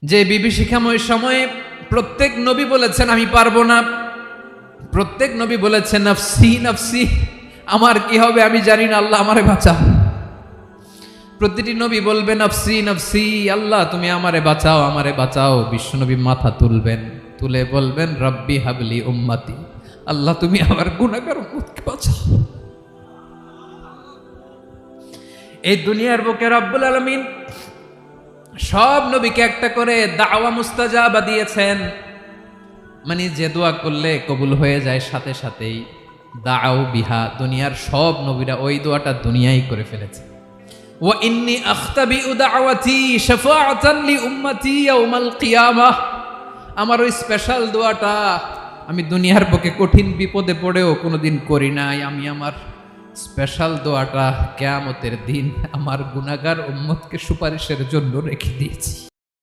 যে বিভীষিকাময় সময়ে প্রত্যেক নবী বলেছেন আমি পারবো না, প্রত্যেক নবী বলেছেন নফসি নফসি, আমার কি হবে আমি জানি না, আল্লাহ আমারে বাঁচাও। প্রতিটি নবী বলবেন নফসি নফসি, আল্লাহ তুমি আমারে বাঁচাও আমারে বাঁচাও। বিশ্বনবী মাথা তুলবেন, তুলে বলবেন রব্বি হাবলি উম্মতি, আল্লাহ তুমি আমার গুনাহগার উম্মতকে বাঁচাও। এই দুনিয়ার বুকে রব্বুল আলামিন সব নবীকে একটা করে দাওয়া মুস্তাজাবা দিয়েছেন, মানে যে দোয়া করলে কবুল হয়ে যায় সাথে সাথেই। দাও বিহা, দুনিয়ার সব নবীরা ওই দোয়াটা দুনিয়ায় করে ফেলেছে। ওয়া ইন্নী আখতাবিউ দাওয়াতি শাফাআতান লি উম্মতি ইয়াউমাল কিয়ামাহ, আমার ওই স্পেশাল দোয়াটা আমি দুনিয়ার বুকে কঠিন বিপদে পড়েও কোনোদিন করি নাই। আমি আমার স্পেশাল দোয়াটা কিয়ামতের দিন আমার গুনাহগার উম্মতকে সুপারিশের জন্য রেখে দিয়েছি।